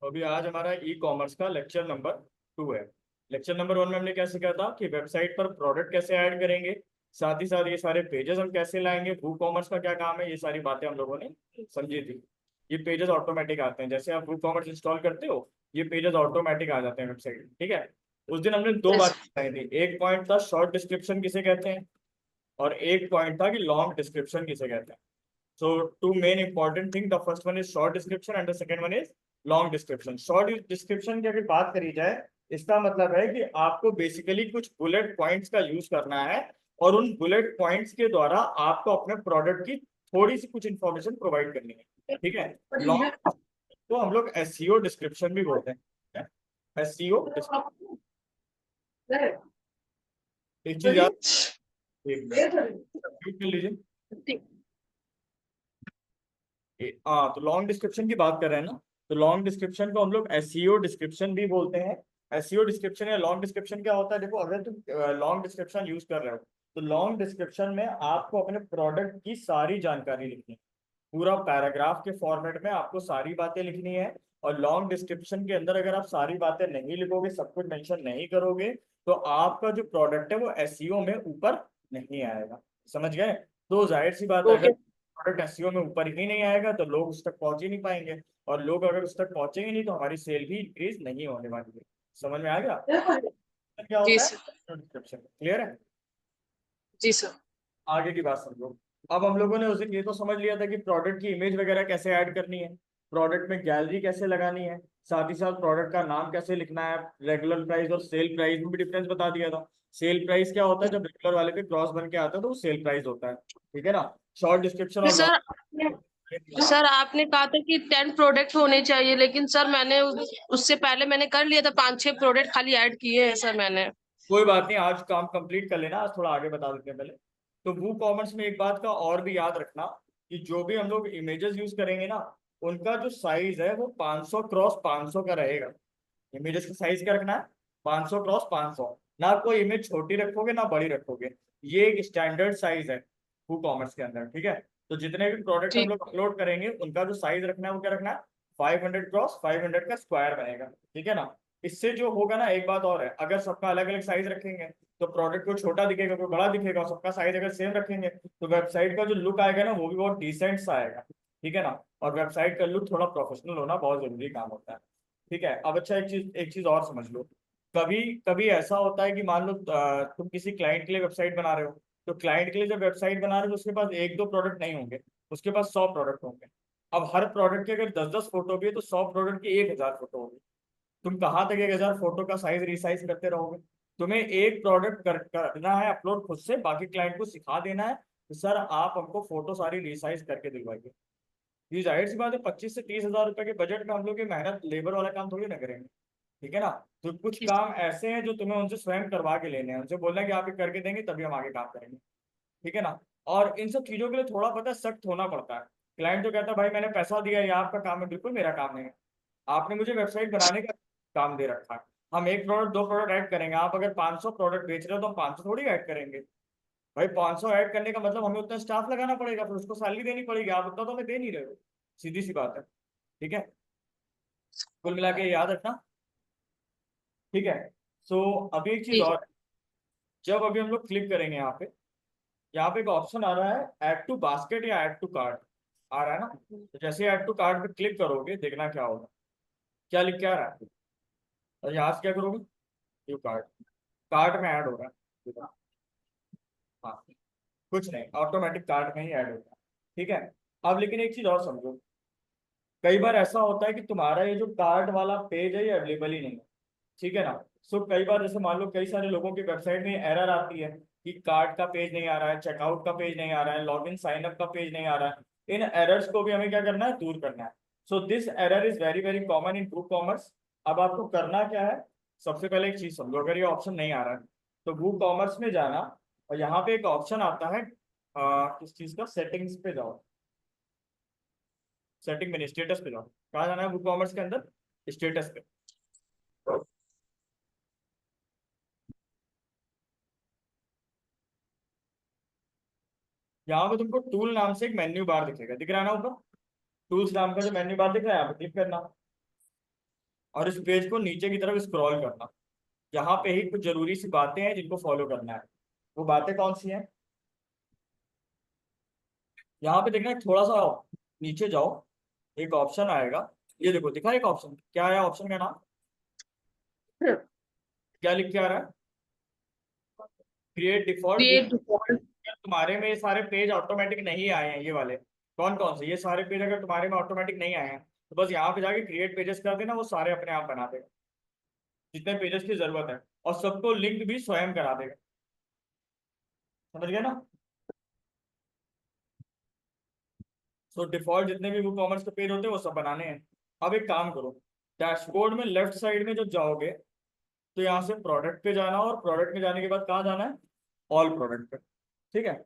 तो अभी आज हमारा ई कॉमर्स का लेक्चर नंबर 2 है। लेक्चर नंबर 1 में हमने क्या सीखा था कि वेबसाइट पर प्रोडक्ट कैसे ऐड करेंगे, साथ ही साथ ये सारे पेजेस हम कैसे लाएंगे, वू कॉमर्स का क्या काम है, ये सारी बातें हम लोगों ने समझी थी। ये पेजेस ऑटोमेटिक आते हैं, जैसे आप वू कॉमर्स इंस्टॉल करते हो ये पेजेस ऑटोमेटिक आ जाते हैं वेबसाइट, ठीक है। उस दिन हमने दो यस बातें बताई थी, एक पॉइंट था शॉर्ट डिस्क्रिप्शन किसे कहते हैं, और एक पॉइंट था कि लॉन्ग डिस्क्रिप्शन किसे कहते हैं। So two main important thing. The first one is short description and the second one is long description. Short description की अगर बात करी जाए, इसका मतलब है कि आपको बेसिकली कुछ बुलेट पॉइंट्स का यूज करना है और उन बुलेट पॉइंट्स के द्वारा आपको अपने प्रोडक्ट की थोड़ी सी कुछ इंफॉर्मेशन प्रोवाइड करनी है, ठीक है। लॉन्ग तो हम लोग एसईओ डिस्क्रिप्शन भी बोलते हैं। एसईओ एक चीज याद, एक मिनट म्यूट कर लीजिए। हाँ, तो लॉन्ग डिस्क्रिप्शन की बात कर रहे हैं ना, तो लॉन्ग डिस्क्रिप्शन को हम लोग एसईओ डिस्क्रिप्शन भी बोलते हैं। एसईओ डिस्क्रिप्शन या लॉन्ग डिस्क्रिप्शन क्या होता है, देखो अगर तुम लॉन्ग डिस्क्रिप्शन यूज कर रहे हो तो लॉन्ग डिस्क्रिप्शन में आपको अपने प्रोडक्ट की सारी जानकारी लिखनी है, पूरा पैराग्राफ के फॉर्मेट में आपको सारी बातें लिखनी है। और लॉन्ग डिस्क्रिप्शन के अंदर अगर आप सारी बातें नहीं लिखोगे, सब कुछ मेंशन नहीं करोगे, तो आपका जो प्रोडक्ट है वो एसईओ में ऊपर नहीं आएगा। समझ गए? तो जाहिर सी बात है, अगर ओके। प्रोडक्ट एसईओ में ऊपर ही नहीं आएगा तो लोग उस तक पहुंच ही नहीं पाएंगे, और लोग अगर उस तक पहुंचेंगे नहीं तो हमारी सेल भी इंक्रीज नहीं होने वाली है। समझ में आ गया क्या जी होता सर। है डिस्क्रिप्शन? क्लियर है? जी सर। आगे की बात समझो। अब हम लोगों ने उस दिन ये तो समझ लिया था कि प्रोडक्ट की इमेज वगैरह कैसे ऐड करनी है, प्रोडक्ट में गैलरी कैसे लगानी है, साथ ही साथ प्रोडक्ट का नाम कैसे लिखना है, रेगुलर प्राइस और सेल प्राइस में भी डिफरेंस बता दिया था। सेल प्राइस क्या होता है, जब रेगुलर वाले पे क्रॉस बन के आता है तो वो सेल प्राइस होता है, ठीक है ना। शॉर्ट डिस्क्रिप्शन फिर और सर लॉन्ग। सर आपने कहा था कि 10 प्रोडक्ट होने चाहिए, लेकिन सर मैंने उससे पहले मैंने कर लिया था, 5-6 प्रोडक्ट खाली ऐड किए हैं सर मैंने। कोई बात नहीं, आज काम कंप्लीट कर लेना, आज थोड़ा आगे बता देते हैं पहले। तो वू कॉमर्स में एक बात का और भी याद रखना कि जो भी हम लोग इमेजेस यूज करेंगे ना, उनका जो साइज है वो 500 क्रॉस 500 का रहेगा। इमेजेस का साइज क्या रखना है? 500 क्रॉस 500। ना कोई इमेज छोटी रखोगे ना बड़ी रखोगे, ये एक स्टैंडर्ड साइज है वू कॉमर्स के अंदर, ठीक है। तो जितने भी प्रोडक्ट हम ठीक। लोग अपलोड करेंगे उनका जो साइज रखना है वो क्या रखना है? 500 क्रॉस 500 का स्क्वायर बनेगा, ठीक है ना। इससे जो होगा ना, एक बात और है, अगर सबका अलग अलग साइज रखेंगे तो प्रोडक्ट को छोटा दिखेगा, कोई बड़ा दिखेगा। सबका साइज अगर सेम रखेंगे तो वेबसाइट का जो लुक आएगा ना वो भी बहुत डिसेंट सा आएगा, ठीक है ना। और वेबसाइट का लुक थोड़ा प्रोफेशनल होना बहुत जरूरी काम होता है, ठीक है। अब अच्छा, एक चीज और समझ लो। कभी कभी ऐसा होता है कि मान लो तुम किसी क्लाइंट के लिए वेबसाइट बना रहे हो, तो क्लाइंट के लिए जब वेबसाइट बना रहे हो तो उसके पास एक दो प्रोडक्ट नहीं होंगे, उसके पास 100 प्रोडक्ट होंगे। अब हर प्रोडक्ट के अगर 10-10 फोटो भी है तो 100 प्रोडक्ट की 1000 फोटो होगी। तुम कहाँ तक 1000 फोटो का साइज रिसाइज करते रहोगे? तुम्हें एक प्रोडक्ट करना है अपलोड खुद से, बाकी क्लाइंट को सिखा देना है कि सर आप हमको फोटो सारी रिसाइज करके दिलवाइए। ये जाहिर सी बात है, 25 से 30 हजार रुपए के बजट में हम लोग ये मेहनत लेबर वाला काम थोड़ी ना करेंगे, ठीक है ना। तो कुछ काम ऐसे हैं जो तुम्हें उनसे स्वयं करवा के लेने हैं, उनसे बोलना है कि आप ये करके देंगे तभी हम आगे काम करेंगे, ठीक है ना। और इन सब चीजों के लिए थोड़ा पता सख्त होना पड़ता है। क्लाइंट तो कहता है भाई मैंने पैसा दिया, ये आपका काम है, बिल्कुल मेरा काम नहीं है, आपने मुझे वेबसाइट बनाने का काम दे रखा है। हम एक प्रोडक्ट दो प्रोडक्ट ऐड करेंगे, आप अगर 500 प्रोडक्ट बेच रहे हो तो हम 500 थोड़ी ऐड करेंगे। भाई 500 ऐड करने का मतलब हमें उतना स्टाफ लगाना पड़ेगा, फिर उसको सैलरी देनी पड़ेगी, आप उतना तो हमें दे नहीं रहे हो। सीधी सी बात है, ठीक है। कुल मिला के याद रखना, ठीक है। सो अभी एक चीज ठीक है। और, जब अभी हम लोग क्लिक करेंगे यहाँ पे एक ऑप्शन आ रहा है ऐड टू बास्केट या ऐड टू कार्ट, आ रहा है ना। तो जैसे ऐड टू कार्ट पे क्लिक करोगे देखना क्या होगा, क्या लिख के आ रहा है, और यहाँ से क्या करोगे, यू कार्ट, कार्ट में ऐड हो रहा है। हाँ, कुछ नहीं, ऑटोमेटिक कार्ट में ही ऐड होता है, ठीक है। अब लेकिन एक चीज और समझो, कई बार ऐसा होता है कि तुम्हारा ये जो कार्ट वाला पेज है ये अवेलेबल ही नहीं है, ठीक है ना। सो कई बार जैसे मान लो कई सारे लोगों की वेबसाइट में एरर आती है कि कार्ड का पेज नहीं आ रहा है, चेकआउट का पेज नहीं आ रहा है, लॉगिन साइन अप का पेज नहीं आ रहा है। इन एरर्स को भी हमें क्या करना है, दूर करना है। So this error is very very common in WooCommerce. अब आपको करना क्या है, सबसे पहले एक चीज समझो, अगर ये ऑप्शन नहीं आ रहा है तो वू कॉमर्स में जाना, और यहाँ पे एक ऑप्शन आता है किस चीज का, सेटिंग्स पे जाओ। सेटिंग में स्टेटस पे जाओ, कहाँ जाना है वू कॉमर्स के अंदर, स्टेटस पे। यहाँ पे तुमको टूल नाम से एक मेन्यू बार दिखेगा, दिख रहा है ना ऊपर, टूल्स नाम का जो मेन्यू बार दिख रहा है यहाँ पे क्लिक करना। और इस पेज को नीचे की तरफ स्क्रॉल करना। यहाँ पे ही कुछ जरूरी सी बातें हैं जिनको फॉलो करना है। वो बातें कौन सी हैं? यहाँ पे देखना, थोड़ा सा नीचे जाओ, एक ऑप्शन आएगा। ये देखो, दिखा एक ऑप्शन, क्या है ऑप्शन का नाम? क्या लिख के आ रहा है? Create default book. Create default. तुम्हारे में ये सारे पेज ऑटोमेटिक नहीं आए हैं, ये वाले कौन कौन से, ये सारे पेज अगर तुम्हारे में ऑटोमेटिक नहीं आए हैं तो बस यहाँ पे जाके क्रिएट पेजेस कर देना, वो सारे अपने आप बना देगा जितने पेजेस की जरूरत है, और सबको लिंक भी स्वयं करा देगा। समझ गए ना? सो डिफॉल्ट जितने भी बुक कॉमर्स के पेज होते हैं वो सब बनाने हैं। अब एक काम करो, डैशबोर्ड में लेफ्ट साइड में जब जाओगे तो यहाँ से प्रोडक्ट पे जाना, और प्रोडक्ट में जाने के बाद कहाँ जाना है? ऑल प्रोडक्ट पे। ठीक है।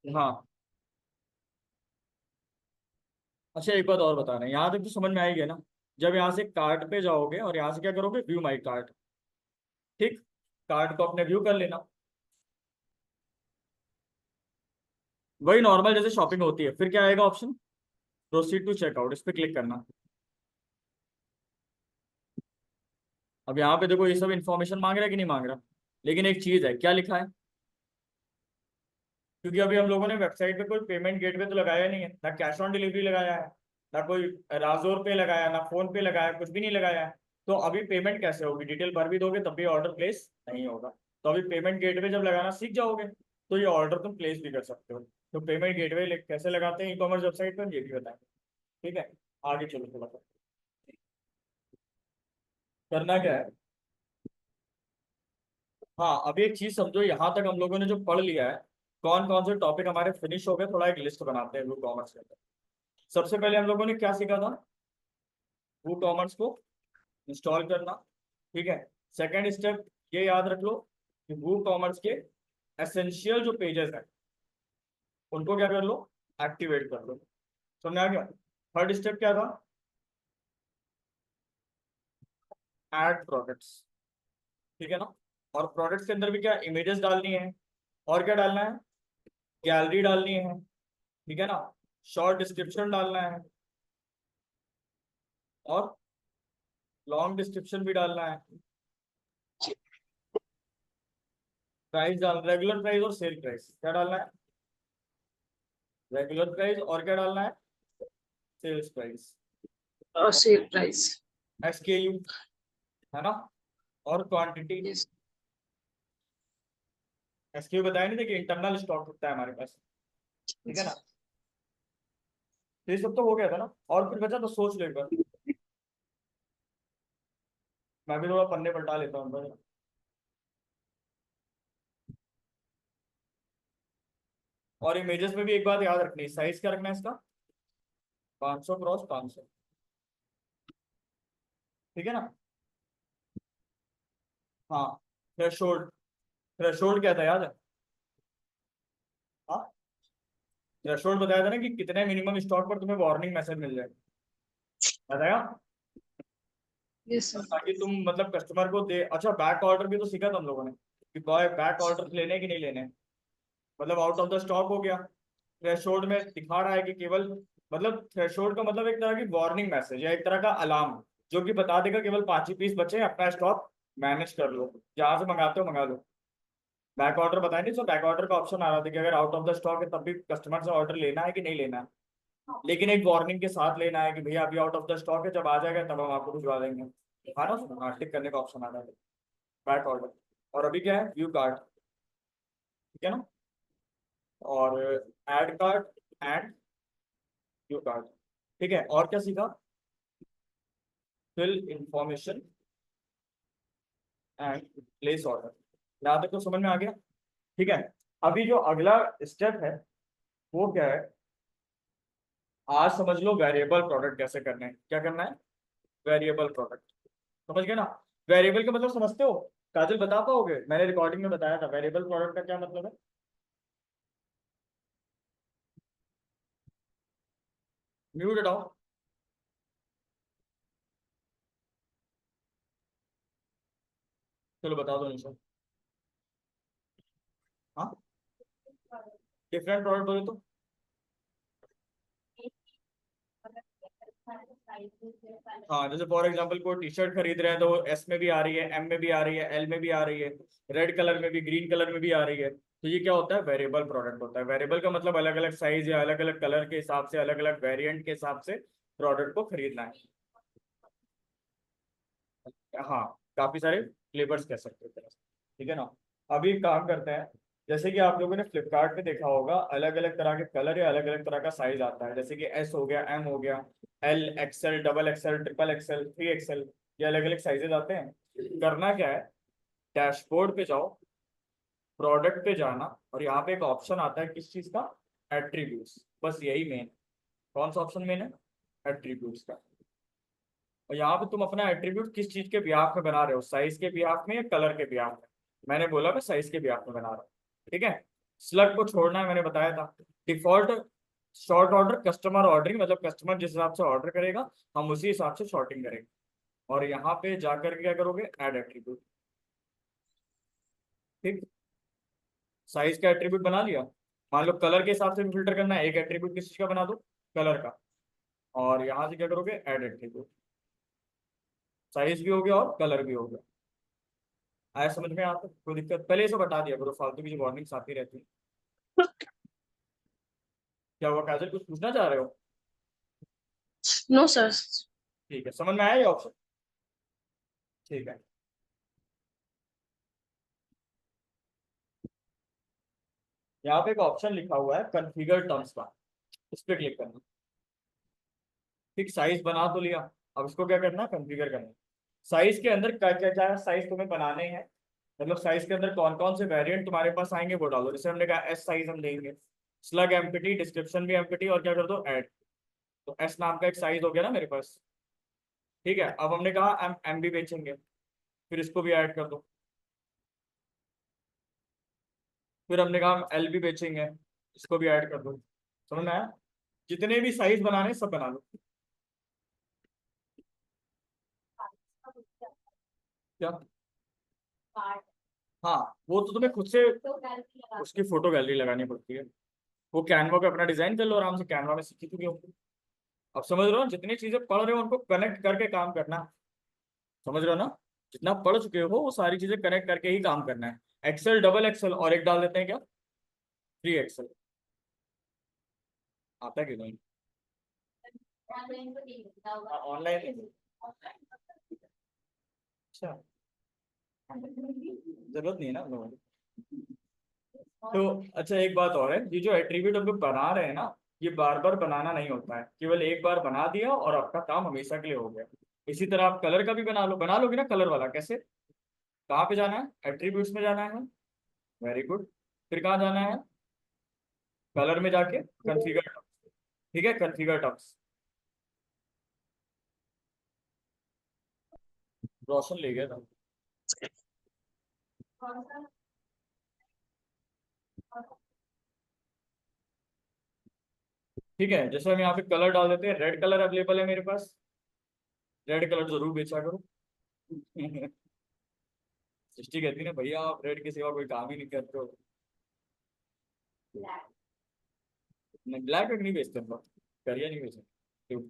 हाँ। अच्छा, एक बात और बताना है, यहाँ तक तो समझ में आएगी ना? जब यहाँ से कार्ट पे जाओगे और यहाँ से क्या करोगे, व्यू माई कार्ट। ठीक। कार्ट को अपने व्यू कर लेना, वही नॉर्मल जैसे शॉपिंग होती है। फिर क्या आएगा ऑप्शन? प्रोसीड टू चेकआउट, इस पर क्लिक करना। अब यहाँ पे देखो, ये सब इन्फॉर्मेशन मांग रहा है कि नहीं मांग रहा? लेकिन एक चीज है, क्या लिखा है? क्योंकि अभी हम लोगों ने वेबसाइट पे कोई पेमेंट गेटवे तो लगाया नहीं है, ना कैश ऑन डिलीवरी लगाया है, ना कोई राजोर पे लगाया, ना फोन पे लगाया, कुछ भी नहीं लगाया है। तो अभी पेमेंट कैसे होगी? डिटेल भर भी दोगे तब भी ऑर्डर प्लेस नहीं होगा। तो अभी पेमेंट गेटवे जब लगाना सीख जाओगे तो ये ऑर्डर तुम प्लेस भी कर सकते हो। तो पेमेंट गेटवे कैसे लगाते हैं ई कॉमर्स वेबसाइट पर, ये भी बताएंगे। ठीक है, आगे चलो थोड़ा सा। करना क्या है? हाँ, अभी एक चीज समझो, यहाँ तक हम लोगों ने जो पढ़ लिया है, कौन कौन से टॉपिक हमारे फिनिश हो गए, थोड़ा एक लिस्ट बनाते हैं वो कॉमर्स के अंदर। सबसे पहले हम लोगों ने क्या सीखा था? वो कॉमर्स को इंस्टॉल करना। ठीक है। सेकंड स्टेप, ये याद रख लो कि वो कॉमर्स के एसेंशियल जो पेजेस हैं उनको क्या कर लो, एक्टिवेट कर लो। समझ आ गया? थर्ड स्टेप क्या था? Add products. ठीक है ना? और प्रोडक्ट्स के अंदर भी क्या, इमेजेस डालनी है, और क्या डालना है? गैलरी डालनी है। ठीक है ना? शॉर्ट डिस्क्रिप्शन डालना है, और लॉन्ग डिस्क्रिप्शन भी डालना है। प्राइस डाल, रेगुलर प्राइस और सेल प्राइस क्या डालना है? रेगुलर प्राइस और क्या डालना है? Sales price. और सेल प्राइस। एसकेयू, है ना? और क्वांटिटी। यस। एसकेयू बताया नहीं था कि इंटरनल स्टॉक होता है हमारे पास। ठीक है ना? तो ये सब तो हो गया था ना, और कुछ बचा तो सोच लो एक बार। मैं भी थोड़ा पन्ने पलटा लेता हूँ बस। और इमेजेस में भी एक बात याद रखनी है, साइज क्या रखना है इसका? 500 क्रॉस 500। ठीक है ना? हाँ। थ्रेशोल्ड, थ्रेशोल्ड क्या था याद है? हाँ, थ्रेशोल्ड बताया था ना कि कितने मिनिमम स्टॉक पर तुम्हें वार्निंग मैसेज मिल जाए, बताया? Yes sir. ताकि तुम मतलब कस्टमर को दे। अच्छा, बैक ऑर्डर भी तो सीखा था हम लोगों ने कि बॉय बैक ऑर्डर लेने कि नहीं लेने। मतलब आउट ऑफ द स्टॉक हो गया, थ्रेशोल्ड में दिखा रहा है कि केवल, मतलब थ्रेशोल्ड का मतलब एक तरह की वार्निंग मैसेज या एक तरह का अलार्म, जो कि बता देगा केवल 5 ही पीस बचे, अपना स्टॉक मैनेज कर लो, जहां से मंगाते हो मंगा लो। बैक ऑर्डर बताया नहीं, तो बैक ऑर्डर का ऑप्शन आ रहा था कि अगर आउट ऑफ द स्टॉक है तब भी कस्टमर से ऑर्डर लेना है कि नहीं लेना है, लेकिन एक वार्निंग के साथ लेना है कि भैया अभी आउट ऑफ द स्टॉक है, जब आ जाएगा तब हम आपको भिजवा देंगे। हाँ ना, उसमें हाँ टिक करने का ऑप्शन आ रहा है, बैक ऑर्डर। और अभी क्या है, व्यू कार्ड। ठीक है ना? और add card and view card. ठीक है, और क्या सीखा? Fill information and place order. यहाँ तक तो समझ में आ गया? ठीक है। अभी जो अगला स्टेप है वो क्या है? आज समझ लो वेरिएबल प्रोडक्ट कैसे करने हैं। क्या करना है? Variable product. समझ गए ना? वेरिएबल का मतलब समझते हो? काजल बता पाओगे? मैंने रिकॉर्डिंग में बताया था वेरिएबल प्रोडक्ट का क्या मतलब है। म्यूट हटाओ। चलो बता दो निशा। हाँ, डिफरेंट प्रोडक्ट बोले तो? हाँ, जैसे फॉर एग्जांपल कोई टी शर्ट खरीद रहे हैं तो एस में भी आ रही है, एम में भी आ रही है, एल में भी आ रही है, रेड कलर में भी, ग्रीन कलर में भी आ रही है। तो ये क्या होता है, वेरिएबल प्रोडक्ट होता है। वेरिएबल का मतलब अलग अलग साइज या अलग अलग कलर के हिसाब से, अलग अलग वेरिएंट के हिसाब से प्रोडक्ट को खरीदना है। हाँ, काफी सारे फ्लेवर्स कह सकते हो तरह से। ठीक है ना। अभी एक काम करते हैं, जैसे कि आप लोगों ने फ्लिपकार्ट पे देखा होगा अलग अलग तरह के कलर या अलग अलग तरह का साइज आता है, जैसे कि एस हो गया, एम हो गया, L XL, double XL, triple XL, 3 XL, ये अलग अलग साइजेस आते हैं। करना क्या है, डैशबोर्ड पे जाओ, प्रोडक्ट पे जाना, और यहाँ पे एक ऑप्शन आता है किस चीज का, एट्रीब्यूट्स। बस यही मेन। कौन सा ऑप्शन मेन है, एट्रीब्यूट्स का। और यहाँ पे तुम अपना एट्रीब्यूट किस चीज के बिहाफ में बना रहे हो, साइज के बिहाफ में या कलर के बिहाफ में। मैंने बोला मैं साइज के बिहाफ में बना रहा हूँ। ठीक है। स्लग को छोड़ना है, मैंने बताया था। Default short order customer ordering, मतलब कस्टमर जिस हिसाब से ऑर्डर करेगा हम उसी हिसाब से शॉर्टिंग करेंगे। और यहाँ पे जाकर के क्या करोगे, ऐड एट्रीब्यूट। ठीक। साइज का एट्रीब्यूट बना लिया। मान लो कलर के हिसाब से भी फिल्टर करना है, एक एट्रीब्यूट किस चीज का बना दो, कलर का। और यहाँ से क्या करोगे, ऐड एट्रीब्यूट। साइज भी हो गया और कलर भी हो गया। आया समझ में, आता कोई दिक्कत, पहले ये सब बता दिया करो, फालतू की जो वार्निंग्स आती रहती है। क्या हुआ काजल, कुछ पूछना चाह रहे हो। No sir. ठीक है, समझ में आया ये ऑप्शन। ठीक है। यहाँ पे एक ऑप्शन लिखा हुआ है कॉन्फ़िगर टर्म्स का, इस पे क्लिक करना। ठीक, साइज बना तो लिया, अब इसको क्या करना है, कॉन्फ़िगर करना है। साइज के अंदर क्या क्या क्या साइज तुम्हें बनाने हैं, मतलब साइज के अंदर कौन कौन से वेरिएंट तुम्हारे पास आएंगे वो डालो। जैसे हमने कहा एस साइज हम देंगे, स्लग एम्प्टी, डिस्क्रिप्शन भी एम्प्टी, और क्या कर दो, ऐड। तो एस नाम का एक साइज हो गया ना मेरे पास। ठीक है, अब हमने कहा एम भी बेचेंगे, फिर इसको भी ऐड कर दो। फिर हमने कहा एल भी बेचेंगे, इसको भी ऐड कर दो। समझ में आया। जितने भी साइज बनाने सब बना लो। क्या। हाँ, वो तो तुम्हें खुद से उसकी फोटो गैलरी लगानी पड़ती है। वो कैनवा पे अपना डिजाइन कर लो आराम से, कैनवा में सीखी चुके हो। अब समझ रहे हो ना, जितनी चीजें पढ़ रहे हो उनको कनेक्ट करके काम करना। समझ रहे हो ना, जितना पढ़ चुके हो वो सारी चीजें कनेक्ट करके ही काम करना है। एक्सेल, डबल एक्सेल और एक डाल देते हैं क्या, 3 एक्सेल। आता है कि नहीं। ऑनलाइन। अच्छा, जरूरत नहीं है ना हम लोगों को। तो अच्छा, एक बात और है, ये जो एट्रीब्यूट हम लोग बना रहे हैं ना, ये बार बार बनाना नहीं होता है, केवल एक बार बना दिया और आपका काम हमेशा के लिए हो गया। इसी तरह आप कलर का भी बना लो, बना लोगे ना कलर वाला, कैसे, कहाँ पे जाना है, एट्रीब्यूट्स में जाना है। Very good. फिर कहाँ जाना है, कलर में जाके कॉन्फ़िगर। ठीक है, कॉन्फ़िगर टॉप्स। रोशन ले गया था। ठीक है, जैसे हम यहाँ पे कलर डाल देते हैं, रेड कलर अवेलेबल है मेरे पास, रेड कलर जरूर बेचा करो। सृष्टि कहती है ना, भैया आप रेड के सिवा कोई काम ही नहीं करते हो। नहीं, ब्लैक नहीं बेचते हम लोग, करिया नहीं बेचते। क्यों।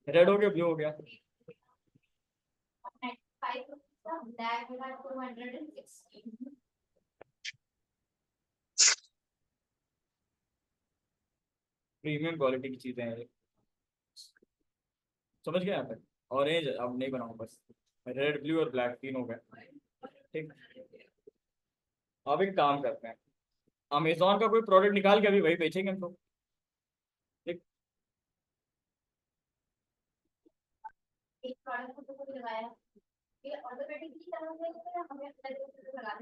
रेड हो गया, ब्लू हो गया। प्रीमियम क्वालिटी की चीजें हैं ये। समझ गए यहाँ पे। ऑरेंज अब नहीं बनाऊंगा, बस रेड, ब्लू और ब्लैक तीन हो गए। ठीक। अब एक काम करते हैं, अमेजोन का कोई प्रोडक्ट निकाल के अभी वही बेचेंगे हम लोग। ठीक।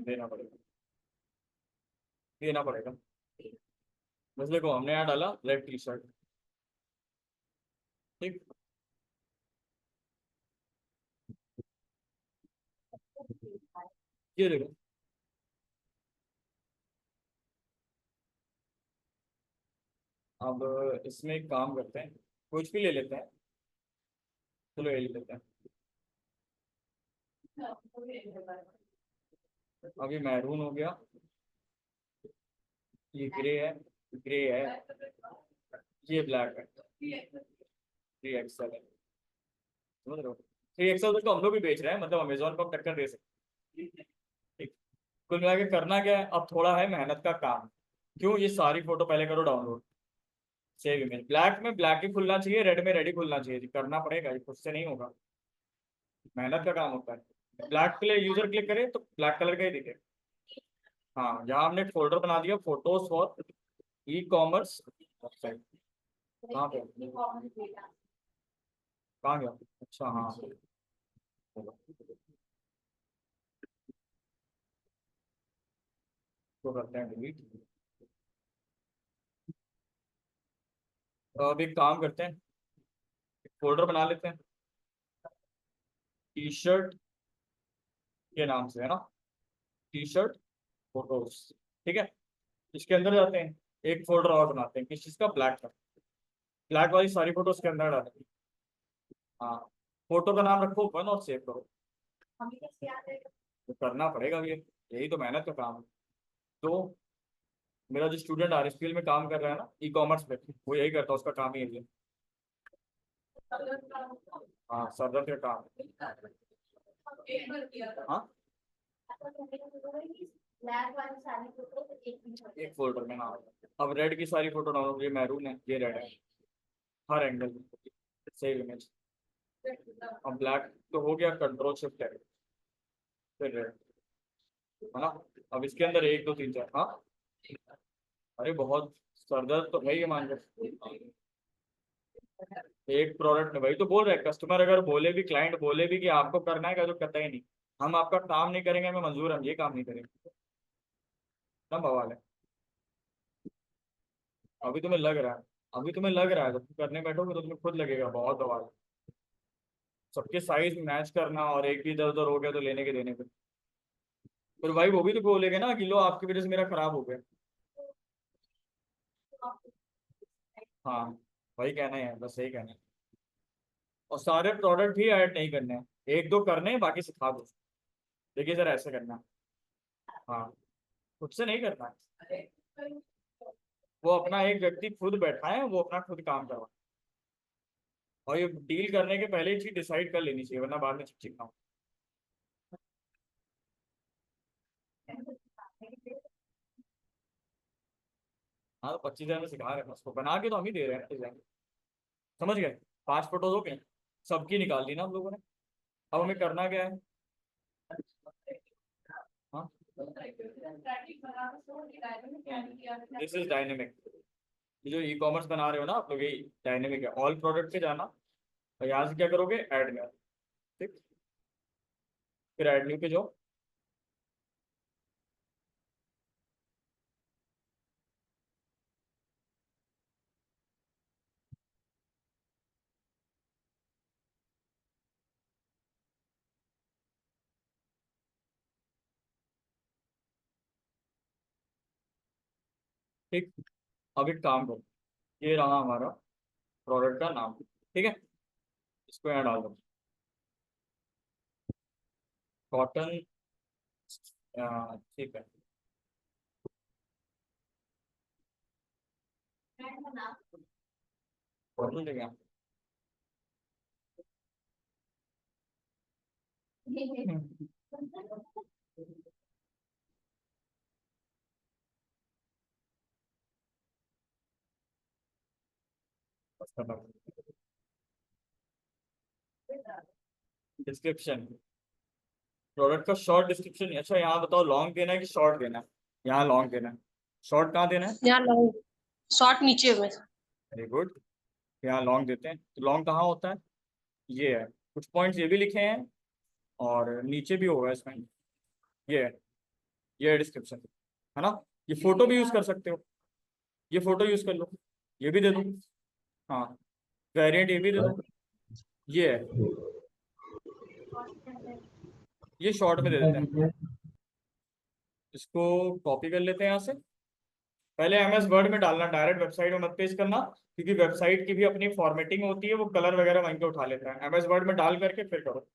देना पड़ेगा, देना पड़ेगा। बस देखो, हमने यहाँ डाला रेड टी शर्ट। ठीक। ये देखो। अब इसमें एक काम करते हैं, कुछ भी ले लेते हैं। चलो ये ले लेते हैं। अभी मैरून हो गया, ये ग्रे है, ग्रे है, ये ब्लैक है, 3XL है, समझ रहे हो? 3XL तो हम लोग भी बेच रहे हैं, मतलब अमेजोन को हम टक्कर दे सकते हैं। ठीक। कुल मिला के करना क्या है, अब थोड़ा है मेहनत का काम। क्यों? ये सारी फोटो पहले करो डाउनलोड, सेव इमेज। ब्लैक में ब्लैक ही खुलना चाहिए, रेड में रेड ही खुलना चाहिए, करना पड़ेगा, ये खुद से नहीं होगा, मेहनत का काम होता है। ब्लैक के लिए यूजर क्लिक करे तो ब्लैक कलर का ही दिखे। हाँ, यहाँ हमने एक फोल्डर बना दिया, photos for e commerce website. कहाँ पे? कहाँ गया? अच्छा हाँ, तो करते हैं डिलीट। तो अब एक काम करते हैं, फोल्डर बना लेते हैं टी शर्ट के नाम से, है ना? टी शर्ट फोटोज, ठीक है। इसके अंदर जाते हैं, एक फोल्डर और बनाते हैं, किस चीज़ का? ब्लैक का। ब्लैक वाली सारी फोटोज के अंदर डालते हैं। हाँ, फोटो का नाम रखो वन और सेव करो। तो करना पड़ेगा ये, यही तो मेहनत का काम है। तो मेरा जो स्टूडेंट आरएसपीएल में काम कर रहा है ना, ई कॉमर्स पे, वो यही करता है, उसका काम ही है ये। हाँ, सरदर्द का काम है। हाँ, एक फोल्डर में, हाँ। अब रेड की सारी फोटो डाउनलोड, ये मैरून है, ये रेड है, हर एंगल सेव इमेज। अब ब्लैक तो हो गया, कंट्रोल शिफ्ट है, फिर रेड, है ना? अब इसके अंदर एक दो तीन चार, हाँ। अरे बहुत सरदर्द तो है ये, मान लो। एक प्रोडक्ट में, भाई तो बोल रहे हैं, कस्टमर अगर बोले भी, क्लाइंट बोले भी कि आपको करना है क्या, तो कहता ही नहीं। हम आपका काम नहीं करेंगे, हमें मंजूर है, हम ये काम नहीं करेंगे, ना बवाल है। अभी तुम्हें लग रहा है, अभी तुम्हें लग रहा है, जब तुम करने बैठोगे तो तुम्हें खुद लगेगा बहुत बवाल है। सबके साइज मैच करना, और एक भी इधर उधर हो गया तो लेने के देने पे, फिर भाई वो भी तो बोलेगे ना कि लो आपकी वजह से मेरा खराब हो गया। हाँ, वही कहना है, बस यही कहना है। और सारे प्रोडक्ट भी ऐड नहीं करने हैं, एक दो करने हैं, बाकी सिखा दो। देखिए सर, ऐसे करना है। हाँ, खुद से नहीं करना है, वो अपना एक व्यक्ति खुद बैठा है, वो अपना खुद काम करवा। और ये डील करने के पहले ही चीज डिसाइड कर लेनी चाहिए, वरना बाद में चिपचिपना हो। हाँ, तो 25,000 में सिखा रहे हैं, उसको बना के तो हम ही दे रहे हैं डिजाइन। समझ गए? 5 फोटोज हो गए, सबकी निकाल ली ना हम लोगों ने। अब हमें करना क्या है? हाँ, दिस इज डायनेमिक। ये जो ई कॉमर्स बना रहे हो ना आप लोग, यही डायनेमिक है। ऑल प्रोडक्ट पे जाना, और यहाँ से क्या करोगे? ऐड में, ठीक, फिर ऐड न्यू पे जाओ। ठीक, अब एक काम करो, ये रहा हमारा प्रोडक्ट का नाम, ठीक है। इसको यहाँ डाल दो, कॉटन, ठीक है। कॉटन ठीक है। डिस्क्रिप्शन, प्रोडक्ट का शॉर्ट डिस्क्रिप्शन। अच्छा, यहाँ बताओ लॉन्ग देना है कि शॉर्ट देना है? यहाँ लॉन्ग देना है। शॉर्ट कहाँ देना है? यहाँ लॉन्ग, शॉर्ट नीचे में। Very good. यहाँ लॉन्ग देते हैं, तो लॉन्ग कहाँ होता है? ये है, कुछ पॉइंट्स ये भी लिखे हैं, और नीचे भी होगा इसमें, ये है, ये है डिस्क्रिप्शन, है ना? ये फोटो भी यूज कर सकते हो, ये फोटो यूज कर लो, ये भी दे दो। हाँ, वेरिएंट ये भी दे दो, ये है, ये शॉर्ट में दे देते हैं। इसको कॉपी कर लेते हैं यहाँ से। पहले एमएस वर्ड में डालना, डायरेक्ट वेबसाइट में मत पेस्ट करना, क्योंकि वेबसाइट की भी अपनी फॉर्मेटिंग होती है, वो कलर वगैरह वहीं पे उठा लेता है। एमएस वर्ड में डाल करके फिर करो।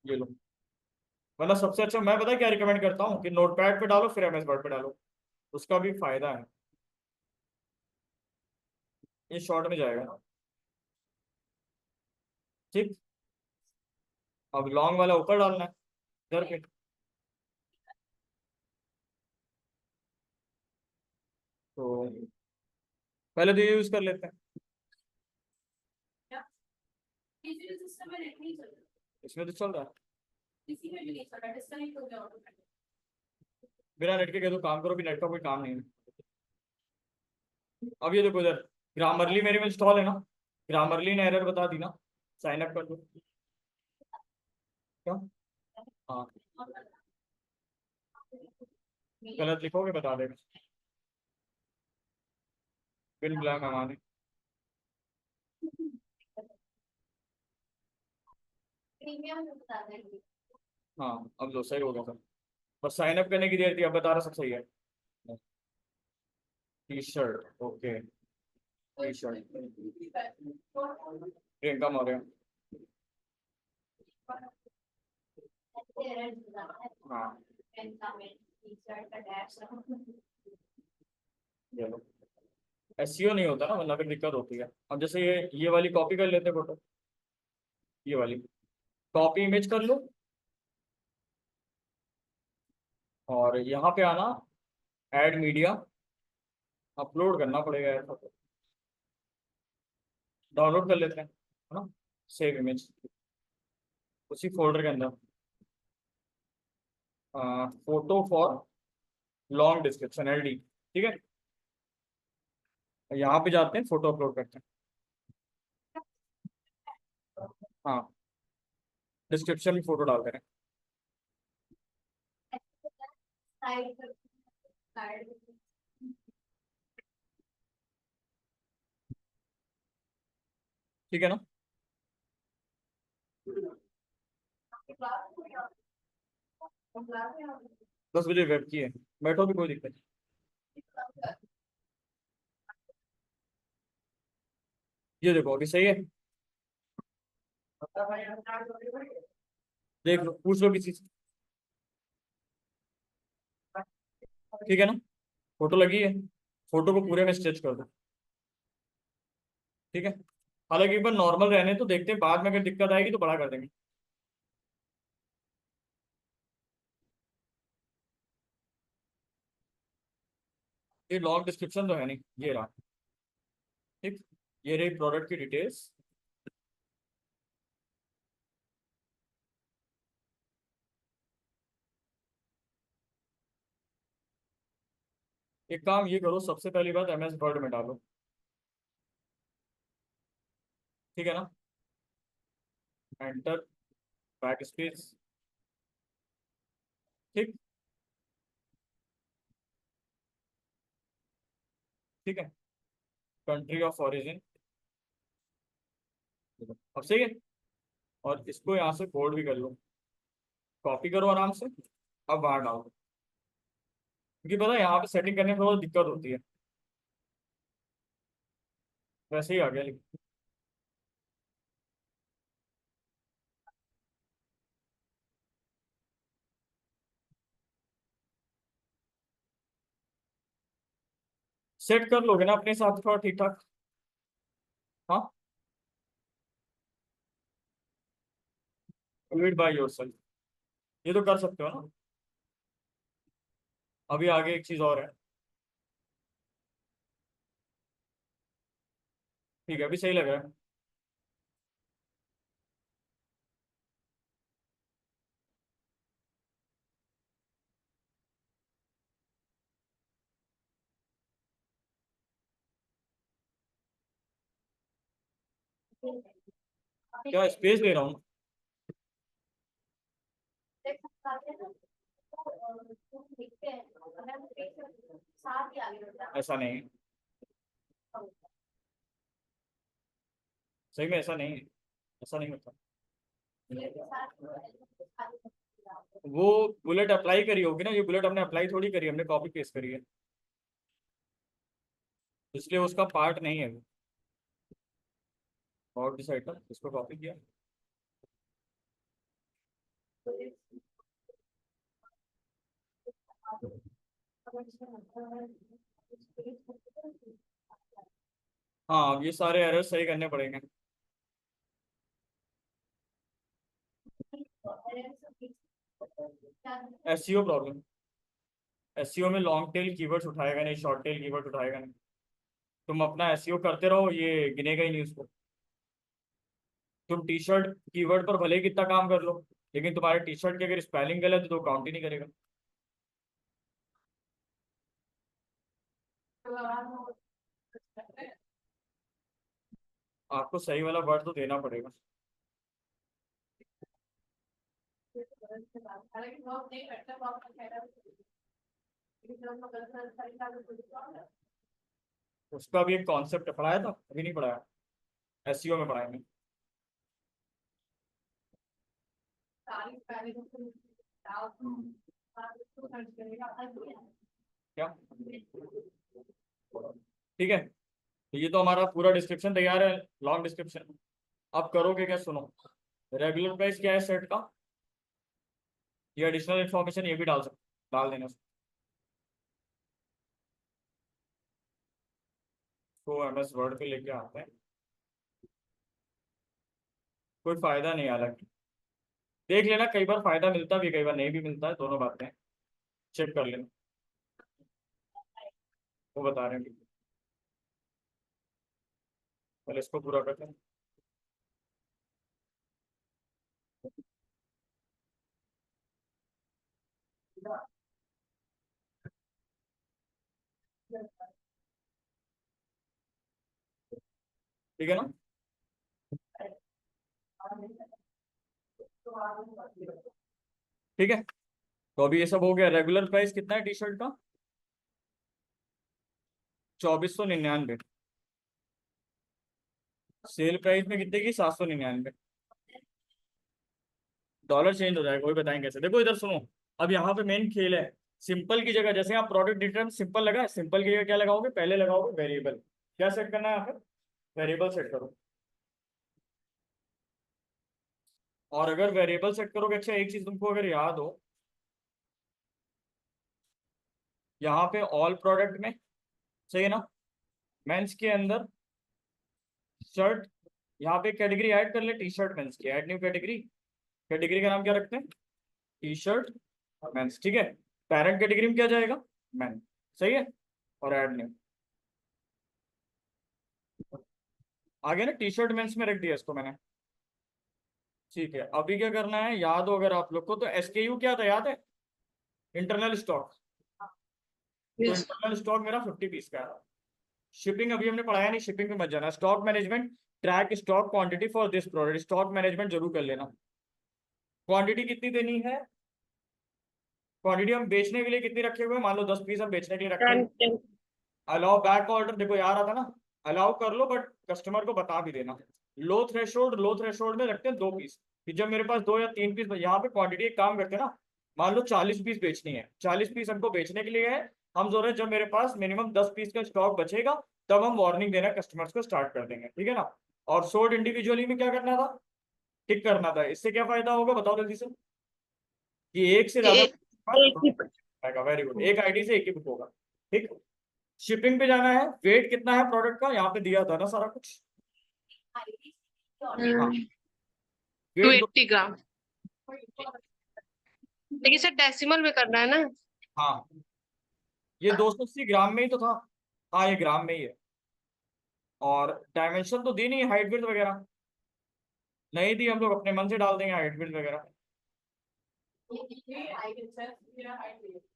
ये लो। मतलब सबसे अच्छा मैं पता है क्या रिकमेंड करता हूँ कि नोटपैड पे डालो फिर एमएस वर्ड पे डालो, उसका भी फायदा है, ये शॉर्ट में जाएगा ना। ठीक। अब लॉन्ग वाला ऊपर डालना है इधर पे। तो पहले तो ये यूज कर लेते हैं। इसमें तो चल रहा है। बिना नेट के कह दो काम करो, भी नेट का कोई काम नहीं है। अब ये देखो इधर, ग्रामरली मेरे में इंस्टॉल है ना, ग्रामरली ने एरर बता दी ना, साइन अप कर दो। क्या? हाँ, गलत लिखोगे बता देगा, बिल ब्लैक हमारे। हाँ अब लो सही होगा सब, बस साइन अप करने की देर थी, अब बता रहा सब सही है। T shirt okay, T shirt Priyanka Maurya. हाँ चलो, एसईओ नहीं होता ना, मतलब फिर दिक्कत होती है। अब जैसे ये वाली कॉपी कर लेते फोटो, ये वाली कॉपी इमेज कर लो, और यहाँ पे आना, ऐड मीडिया, अपलोड करना पड़ेगा यार फोटो, डाउनलोड कर लेते हैं है ना, सेव इमेज, उसी फोल्डर के अंदर photo for long description LD, ठीक है। यहाँ पे जाते हैं, फोटो अपलोड करते हैं। हाँ, डिस्क्रिप्शन में फोटो डाल करें। ठीक है ना। 10 बजे वेब की है, बैठो भी कोई दिक्कत नहीं। ये देखो अभी सही है, देख लो पूछ लो किसी से, ठीक है ना। फोटो लगी है, फोटो को पूरे में स्ट्रेच कर दो, ठीक है। हालांकि एक बार नॉर्मल रहने तो देखते हैं, बाद में अगर दिक्कत आएगी तो बड़ा कर देंगे। ये लॉन्ग डिस्क्रिप्शन तो है नहीं, ये रहा, ठीक। ये रही प्रोडक्ट की डिटेल्स। एक काम ये करो, सबसे पहली बात एमएस वर्ड में डालो, ठीक है ना। एंटर, बैक स्पेस, ठीक। ठीक है, कंट्री ऑफ ओरिजिन, अब सही है। और इसको यहाँ से कोड भी कर लो, कॉपी करो आराम से, अब बाहर डालो, क्योंकि पता है यहाँ पे सेटिंग करने में थोड़ा दिक्कत होती है। वैसे ही आ गया लेकिन, सेट कर लोगे ना अपने हिसाब से थोड़ा ठीक ठाक। हाँ, रीड बाय योरसेल्फ, ये तो कर सकते हो ना। अभी आगे एक चीज और है, ठीक है अभी सही लग रहा है। क्या स्पेस ले रहा हूँ? ऐसा नहीं है, सही में ऐसा नहीं है, ऐसा नहीं होता। वो बुलेट अप्लाई करी होगी ना, ये बुलेट हमने अप्लाई थोड़ी करी, हमने कॉपी पेस्ट करी है, इसलिए उसका पार्ट नहीं है वो। और डिसाइड इसको कॉपी किया, हाँ, अब ये सारे एरर सही करने पड़ेंगे। SEO problem. एसईओ में लॉन्ग टेल कीवर्ड्स उठाएगा नहीं, शॉर्ट टेल कीवर्ड उठाएगा नहीं। तुम अपना एसईओ करते रहो, ये गिनेगा ही नहीं उसको। तुम टी शर्ट कीवर्ड पर भले ही कितना काम कर लो, लेकिन तुम्हारे टी शर्ट की अगर स्पेलिंग गलत है तो काउंट ही नहीं करेगा। आपको सही वाला वर्ड तो देना पड़ेगा। उसका भी एक कॉन्सेप्ट पढ़ाया था, अभी नहीं पढ़ाया। एसईओ में पढ़ाएंगे। हम्म, क्या? ठीक है, तो ये तो हमारा पूरा डिस्क्रिप्शन तैयार है, लॉन्ग डिस्क्रिप्शन। अब करोगे क्या, सुनो। रेगुलर प्राइस क्या है सेट का, ये एडिशनल इन्फॉर्मेशन ये भी डाल देना। तो एमएस वर्ड पे लेके आते हैं। कोई फायदा नहीं, हालांकि देख लेना, कई बार फायदा मिलता भी है, कई बार नहीं भी मिलता है, दोनों बातें चेक कर लेना। वो बता रहे हैं, पहले इसको पूरा करते हैं। ठीक है ना? ठीक है, तो अभी ये सब हो गया। रेगुलर प्राइस कितना है टी शर्ट का? 2499। सेल प्राइस में कितने की? 799। डॉलर चेंज हो जाएगा, वही बताएंगे कैसे। देखो इधर सुनो, अब यहाँ पे मेन खेल है। सिंपल की जगह, जैसे आप प्रोडक्ट डिटेल सिंपल लगा है, सिंपल की जगह क्या लगाओगे, पहले लगाओगे वेरिएबल। क्या सेट करना है यहाँ पे? वेरिएबल सेट करो। और अगर वेरिएबल सेट करोगे, अच्छा एक चीज तुमको अगर याद हो, यहाँ पे ऑल प्रोडक्ट में, सही है ना, मेंस के अंदर शर्ट, यहाँ पे कैटेगरी ऐड कर ले, टी शर्ट मेंस की, ऐड न्यू कैटेगरी। कैटेगरी का नाम क्या रखते हैं? टी शर्ट मेंस, ठीक है। पेरेंट कैटेगरी में क्या जाएगा? मेन, सही है। और ऐड न्यू, आगे ना टी शर्ट मेंस में रख दिया इसको मैंने। ठीक है, अभी क्या करना है, याद हो अगर आप लोग को, तो एसकेयू क्या था, याद है? Internal stock. तो Yes. इंटरनल स्टॉक मेरा 50 पीस का है। शिपिंग अभी हमने पढ़ाया नहीं, शिपिंग पे मत जाना। Stock management, track stock quantity for this product, stock management जरूर कर लेना। क्वांटिटी कितनी देनी है? क्वांटिटी हम बेचने के लिए कितनी रखे हुए हैं, मान लो 10 पीस हम बेचने के लिए रखे हुए। 10. अलाउ बैक ऑर्डर, देखो यार आता ना, अलाउ कर लो, बट कस्टमर को बता भी देना। लो थ्रेशोल्ड में रखते हैं 2 पीस, कि जब मेरे पास 2 या 3 पीस, यहाँ पे क्वांटिटी एक काम करते हैं ना, मान लो 40 पीस बेचनी है, 40 पीस हमको बेचने के लिए है। हम जो है, जब मेरे पास मिनिमम 10 पीस का स्टॉक बचेगा, तब हम वार्निंग देना कस्टमर्स को स्टार्ट कर देंगे, ठीक है ना। और सोल्ड इंडिविजुअली में क्या करना था? टिक करना था। इससे क्या फायदा होगा बताओ जल्दी से, कि एक से ज्यादा एक ही. आएगा। वेरी गुड, एक आईडी से एक ही बुक होगा। ठीक। शिपिंग पे जाना है, वेट कितना है प्रोडक्ट का, यहाँ पे दिया था ना सारा कुछ। हाँ, टू वेट। 80 ग्राम. लेकिन सर डेसिमल में करना है ना. हाँ, ये 280 ग्राम में ही तो था। हाँ, ये ग्राम में ही है। और डायमेंशन तो दी नहीं, हाइट विड्थ वगैरह नहीं दी, हम लोग अपने मन से डाल देंगे हाइट विड्थ वगैरह।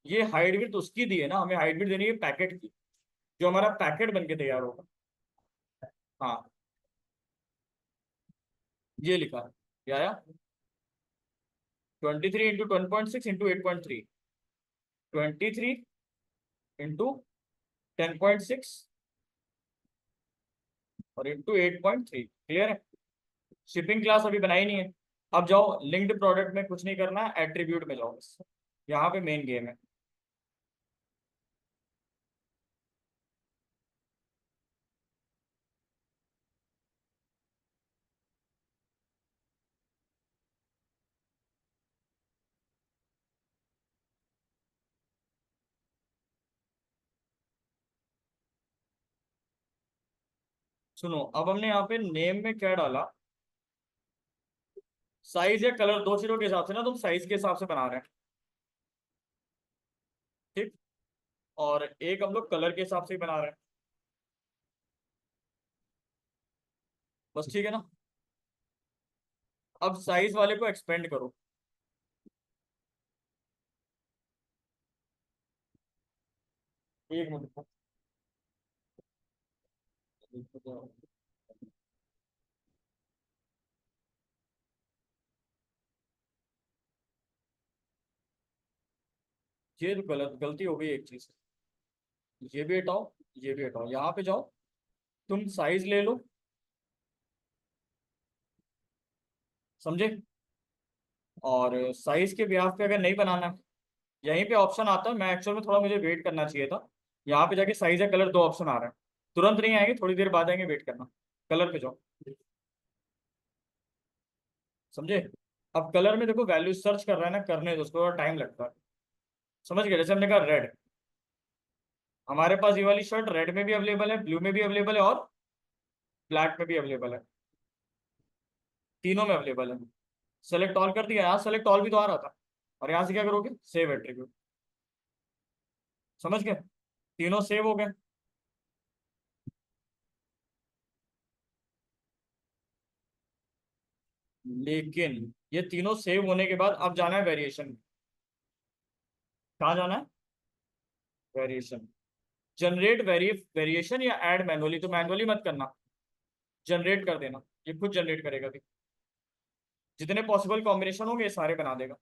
ये हाइट विड्थ उसकी दी है ना, हमें हाइट विड्थ देनी है पैकेट की, जो हमारा पैकेट बन के तैयार होगा। हाँ, ये लिखा है, क्या आया? 23 × 10.6 × 8.3, 23 × 10.6 और × 8.3। क्लियर है? शिपिंग क्लास अभी बनाई नहीं है। अब जाओ लिंक्ड प्रोडक्ट में, कुछ नहीं करना, एट्रीब्यूट में जाओ बस। यहाँ पे मेन गेम है। सुनो, अब हमने यहाँ पे नेम में क्या डाला, साइज या कलर, दो चीजों के हिसाब से ना, तुम साइज के हिसाब से बना रहे हैं, ठीक। और एक हम लोग कलर के हिसाब से ही बना रहे हैं, बस ठीक है ना। अब साइज वाले को एक्सपेंड करो। एक मिनट, ये तो गलत गलती हो गई एक चीज, ये भी हटाओ, ये भी हटाओ, यहाँ पे जाओ, तुम साइज ले लो, समझे। और साइज के ब्याह पे अगर नहीं बनाना है, यहीं पे ऑप्शन आता है, मैं एक्चुअल में थोड़ा मुझे वेट करना चाहिए था। यहाँ पे जाके साइज या कलर दो ऑप्शन आ रहे हैं, तुरंत नहीं आएंगे, थोड़ी देर बाद आएंगे, वेट करना। कलर पे जाओ, समझे। अब कलर में देखो, वैल्यू सर्च कर रहा है ना, करने दो उसको, टाइम लगता है। समझ गए, जैसे हमने कहा रेड, हमारे पास ये वाली शर्ट रेड में भी अवेलेबल है, ब्लू में भी अवेलेबल है, और ब्लैक में भी अवेलेबल है, तीनों में अवेलेबल है। सेलेक्ट ऑल कर दिया, यहाँ सेलेक्ट ऑल भी तो आ रहा था, और यहाँ से क्या करोगे, सेव एट्रीब्यूट, समझ गए, तीनों सेव हो गए। लेकिन ये तीनों सेव होने के बाद अब जाना है वेरिएशन। कहाँ जाना है, वेरिएशन, जनरेट वेरिएशन या ऐड मैनुअली, तो मैनुअली मत करना, जनरेट कर देना, ये खुद जनरेट करेगा भी, जितने पॉसिबल कॉम्बिनेशन होंगे ये सारे बना देगा।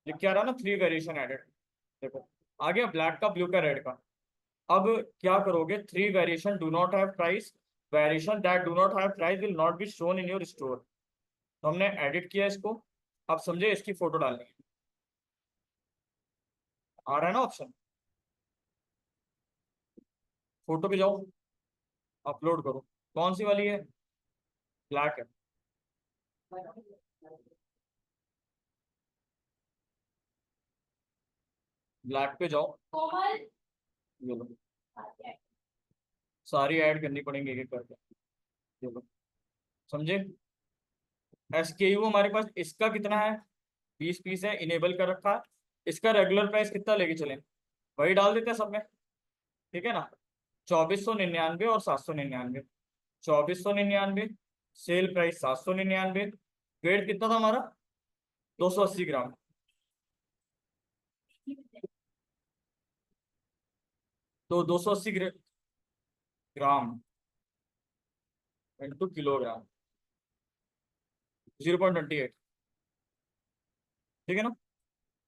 लिख क्या रहा ना, 3 वेरिएशन एडेड, देखो आ गया, ब्लैक का, ब्लू का, रेड का। अब क्या करोगे, 3 variation do not have price, variation that do not have price will not be shown in your store. तो हमने एडिट किया इसको, अब समझे इसकी फोटो डालनी है, आ रहा है ना ऑप्शन, फोटो पे जाओ, अपलोड करो, कौन सी वाली है, ब्लैक है, ब्लैक पे जाओ, ये लो, सारी ऐड करनी पड़ेंगी एक एक करके, ये लो, समझे। SKU हमारे पास इसका कितना है, 20 पीस है, इनेबल कर रखा है। इसका रेगुलर प्राइस कितना लेके चले, वही डाल देते हैं सब में, ठीक है ना। 2499 और 799, 2499, सेल प्राइस 799, वेट कितना था हमारा, 280 ग्राम, तो 280 ग्राम इंटू किलोग्राम, 0.28, ठीक है ना।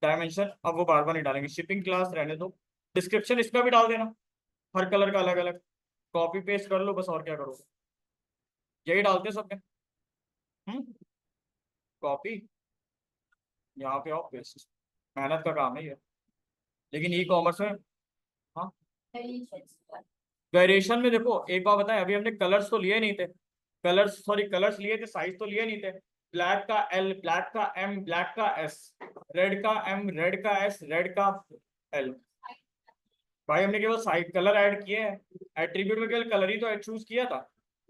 डायमेंशन अब वो बार बार नहीं डालेंगे, शिपिंग क्लास रहने दो, डिस्क्रिप्शन इसका भी डाल देना, हर कलर का अलग अलग, कॉपी पेस्ट कर लो बस, और क्या करोगे, यही डालते हैं सब में। कॉपी, यहाँ पे आओ, पेस्ट, मेहनत का काम है ये, लेकिन ई कॉमर्स में, हाँ, वेरिएशन में देखो एक बात बताएं, अभी हमने कलर्स तो लिए नहीं थे, कलर्स सॉरी कलर्स लिए थे, साइज तो लिए नहीं थे। ब्लैक का L, ब्लैक का M, ब्लैक का S, रेड का M, रेड का S, रेड का L। भाई हमने केवल साइज कलर ऐड किए हैं, एट्रीब्यूट में केवल कलर ही तो चूज किया था,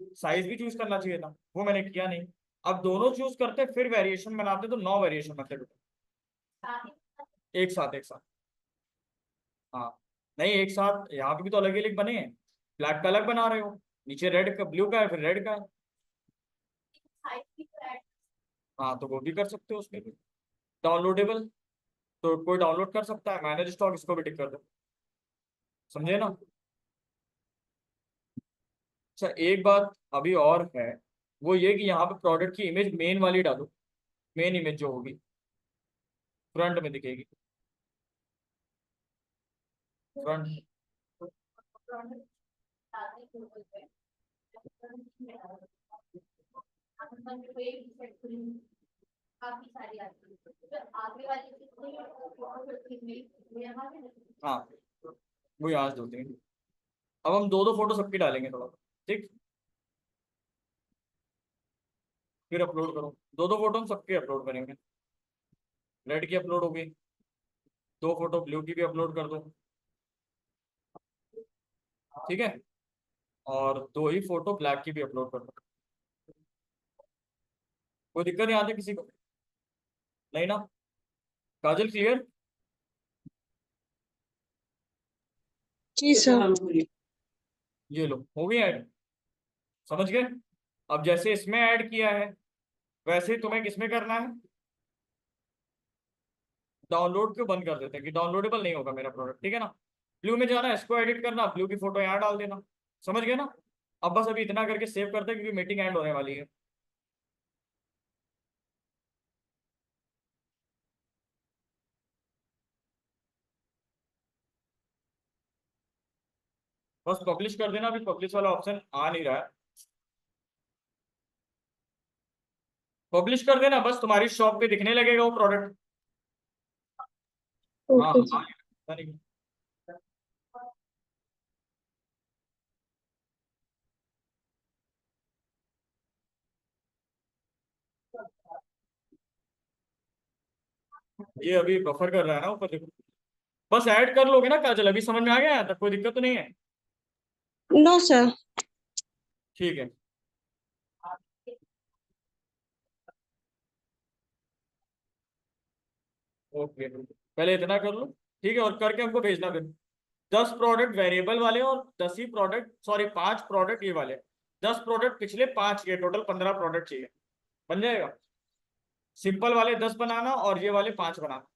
साइज भी चूज करना चाहिए था, वो मैंने किया नहीं। अब दोनों चूज करते फिर वेरिएशन बनाते, तो 9 वेरिएशन बनते total। एक साथ, एक साथ, हाँ, नहीं एक साथ, यहाँ पे भी तो अलग अलग बने हैं, ब्लैक का अलग बना रहे हो, नीचे रेड का, ब्लू का है, फिर रेड का है। हाँ तो वो भी कर सकते हो उसमें भी, डाउनलोडेबल, तो कोई डाउनलोड कर सकता है, मैनेज स्टॉक इसको भी टिक कर दो, समझे ना। अच्छा एक बात अभी और है, वो ये कि यहाँ पे प्रोडक्ट की इमेज मेन वाली डालो, मेन इमेज जो होगी फ्रंट में दिखेगी, फ्रंट, हाँ वो यहाँ से होती है। अब हम दो दो फोटो सबकी डालेंगे थोड़ा, ठीक, फिर अपलोड करो, दो दो फोटो हम सबके अपलोड करेंगे, रेड की अपलोड होगी, दो फोटो ब्लू की भी अपलोड कर दो, ठीक है। और 2 ही फोटो ब्लैक की भी अपलोड कर दो। कोई दिक्कत नहीं आती किसी को? नहीं ना? काजल क्लियर? जी सर। ये लो हो गई ऐड, समझ गए? अब जैसे इसमें ऐड किया है वैसे ही तुम्हें किसमें करना है, डाउनलोड क्यों बंद कर देते हैं कि डाउनलोडेबल नहीं होगा मेरा प्रोडक्ट, ठीक है ना? ब्लू में जाना है, इसको एडिट करना, ब्लू की फोटो यहाँ डाल देना। समझ गए ना? अब बस अभी इतना करके सेव करते हैं क्योंकि मीटिंग एंड होने वाली है। बस पब्लिश कर देना, अभी पब्लिश वाला ऑप्शन आ नहीं रहा है। पब्लिश कर देना, बस तुम्हारी शॉप पे दिखने लगेगा वो प्रोडक्ट। हाँ ओके हाँ, सर। पता नहीं। ये अभी बफर कर रहा है ना ऊपर, देखो। बस ऐड कर लोगे ना काजल, अभी समझ में आ गया यहाँ तक? कोई दिक्कत तो नहीं है? No sir. ठीक है। ओके, पहले इतना कर लो, ठीक है, और करके हमको भेजना फिर। 10 प्रोडक्ट वेरिएबल वाले और 10 ही प्रोडक्ट, सॉरी 5 प्रोडक्ट ये वाले, 10 प्रोडक्ट पिछले 5 के, टोटल 15 प्रोडक्ट चाहिए। बन जाएगा? सिंपल वाले 10 बनाना और ये वाले 5 बनाना।